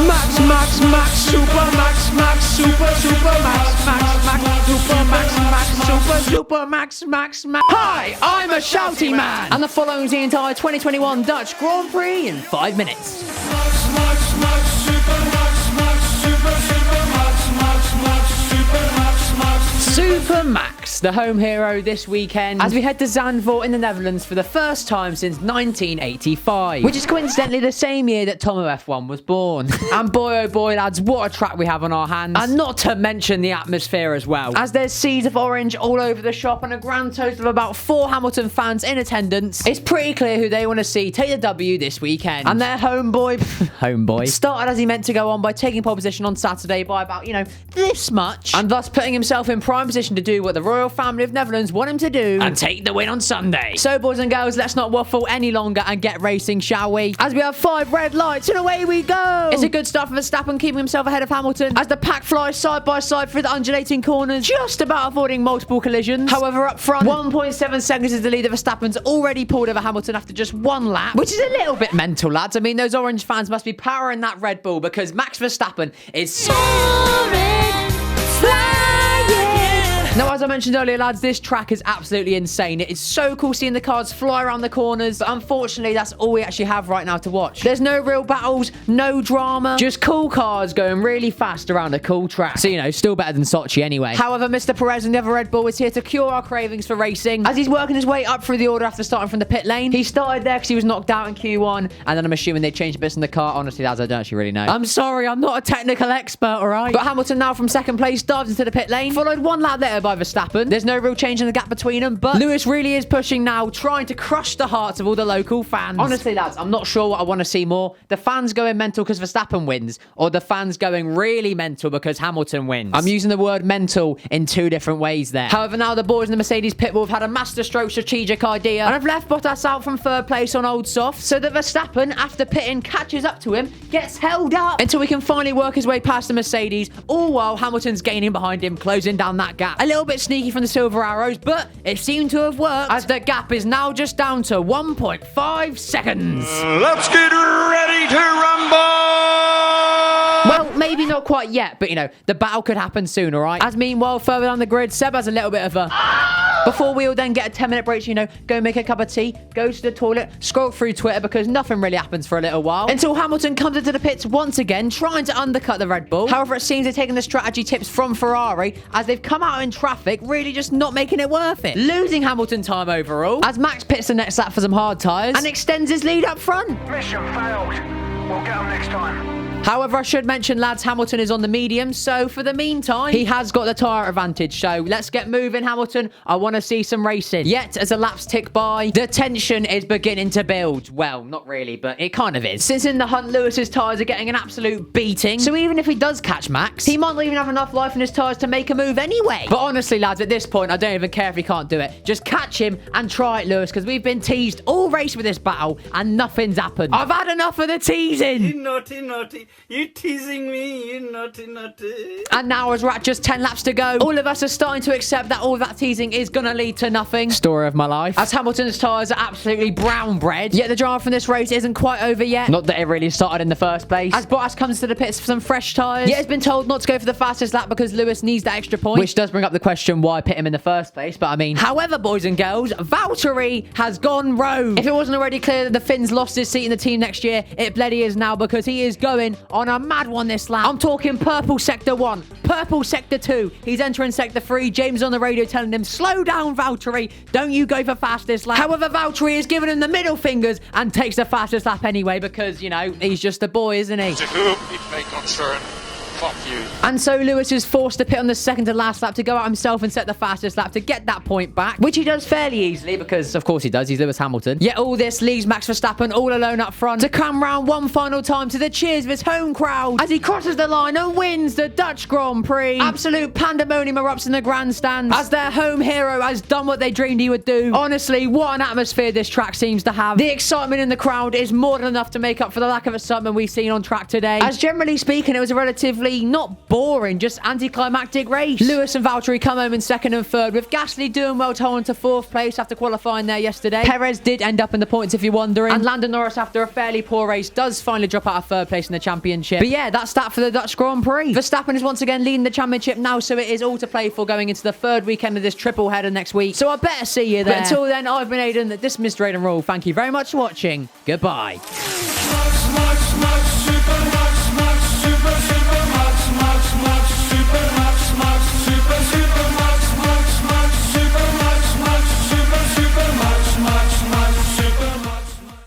Max, Max, Max, Super Max, Max, Super, Super Max, Max, Max, Super Max, Max, Super, Super Max, Max, Max. Hi, I'm a shouty man. And the following is the entire 2021 Dutch Grand Prix in 5 minutes. Max, Max, Max, Super Max, Max, Super, Super Max, Max, Max, Super Max, Max. Super Max, the home hero this weekend, as we head to Zandvoort in the Netherlands for the first time since 1985, which is coincidentally the same year that Tomo F1 was born. And boy oh boy lads, what a track we have on our hands, and not to mention the atmosphere as well, as there's seas of orange all over the shop and a grand total of about 4 Hamilton fans in attendance. It's pretty clear who they want to see take the W this weekend, and their homeboy started as he meant to go on by taking pole position on Saturday by about, you know, this much, and thus putting himself in prime position to do what the royal family of Netherlands want him to do and take the win on Sunday. So boys and girls, let's not waffle any longer and get racing, shall we? As we have 5 red lights and away we go. It's a good start for Verstappen, keeping himself ahead of Hamilton as the pack flies side by side through the undulating corners, just about avoiding multiple collisions. However, up front, 1.7 seconds is the lead of Verstappen's already pulled over Hamilton after just 1 lap, which is a little bit mental, lads. I mean, those orange fans must be powering that Red Bull, because Max Verstappen is soaring, flying. Now, as I mentioned earlier, lads, this track is absolutely insane. It is so cool seeing the cars fly around the corners, but unfortunately, that's all we actually have right now to watch. There's no real battles, no drama, just cool cars going really fast around a cool track. So, you know, still better than Sochi anyway. However, Mr. Perez and the other Red Bull is here to cure our cravings for racing, as he's working his way up through the order after starting from the pit lane. He started there because he was knocked out in Q1, and then I'm assuming they changed bits in the car. Honestly, lads, I don't actually really know. I'm sorry, I'm not a technical expert, all right? But Hamilton now from second place dives into the pit lane, followed 1 lap later by Verstappen. There's no real change in the gap between them, but Lewis really is pushing now, trying to crush the hearts of all the local fans. Honestly, lads, I'm not sure what I want to see more. The fans going mental because Verstappen wins, or the fans going really mental because Hamilton wins. I'm using the word mental in 2 different ways there. However, now the boys in the Mercedes pit wall have had a masterstroke strategic idea, and have left Bottas out from 3rd place on old soft, so that Verstappen, after pitting, catches up to him, gets held up until he can finally work his way past the Mercedes, all while Hamilton's gaining behind him, closing down that gap. A little bit sneaky from the Silver Arrows, but it seemed to have worked, as the gap is now just down to 1.5 seconds. Let's get ready to rumble! Well, maybe not quite yet, but you know, the battle could happen soon, alright? As meanwhile, further down the grid, Seb has a little bit of a... Before we all then get a 10-minute break, you know, go make a cup of tea, go to the toilet, scroll through Twitter, because nothing really happens for a little while, until Hamilton comes into the pits once again, trying to undercut the Red Bull. However, it seems they're taking the strategy tips from Ferrari, as they've come out in traffic, really just not making it worth it, losing Hamilton time overall, as Max pits the next lap for some hard tyres, and extends his lead up front. Mission failed. We'll get them next time. However, I should mention, lads, Hamilton is on the medium, so for the meantime, he has got the tyre advantage. So let's get moving, Hamilton. I want to see some racing. Yet, as the laps tick by, the tension is beginning to build. Well, not really, but it kind of is. Since in the hunt, Lewis's tyres are getting an absolute beating. So even if he does catch Max, he might not even have enough life in his tyres to make a move anyway. But honestly, lads, at this point, I don't even care if he can't do it. Just catch him and try it, Lewis, because we've been teased all race with this battle, and nothing's happened. I've had enough of the teasing. You naughty, naughty. You teasing me, you naughty, naughty. And now, as we're at just 10 laps to go, all of us are starting to accept that all of that teasing is going to lead to nothing. Story of my life. As Hamilton's tyres are absolutely brown bread. Yet the drama from this race isn't quite over yet. Not that it really started in the first place. As Bottas comes to the pits for some fresh tyres. Yet has been told not to go for the fastest lap because Lewis needs that extra point. Which does bring up the question, why pit him in the first place? But I mean, however, boys and girls, Valtteri has gone rogue. If it wasn't already clear that the Finns lost his seat in the team next year, it bloody is now, because he is going on a mad one this lap. I'm talking purple sector 1, purple sector 2. He's entering sector 3. James on the radio telling him, slow down, Valtteri. Don't you go for fastest lap. However, Valtteri is giving him the middle fingers and takes the fastest lap anyway, because, you know, he's just a boy, isn't he? To whom it may concern, fuck you. And so Lewis is forced to pit on the second to last lap to go out himself and set the fastest lap to get that point back, which he does fairly easily, because of course he does, he's Lewis Hamilton. Yet all this leaves Max Verstappen all alone up front to come round one final time to the cheers of his home crowd as he crosses the line and wins the Dutch Grand Prix. Absolute pandemonium erupts in the grandstand as their home hero has done what they dreamed he would do. Honestly, what an atmosphere this track seems to have. The excitement in the crowd is more than enough to make up for the lack of excitement we've seen on track today, as generally speaking it was a relatively basically not boring, just anticlimactic race. Lewis and Valtteri come home in second and third, with Gasly doing well to hold on to fourth place after qualifying there yesterday. Perez did end up in the points if you're wondering. And Lando Norris, after a fairly poor race, does finally drop out of third place in the championship. But yeah, that's that for the Dutch Grand Prix. Verstappen is once again leading the championship now, so it is all to play for going into the third weekend of this triple header next week. So I better see you there. But until then, I've been Aiden. This is Mr. Aiden Rule. Thank you very much for watching. Goodbye.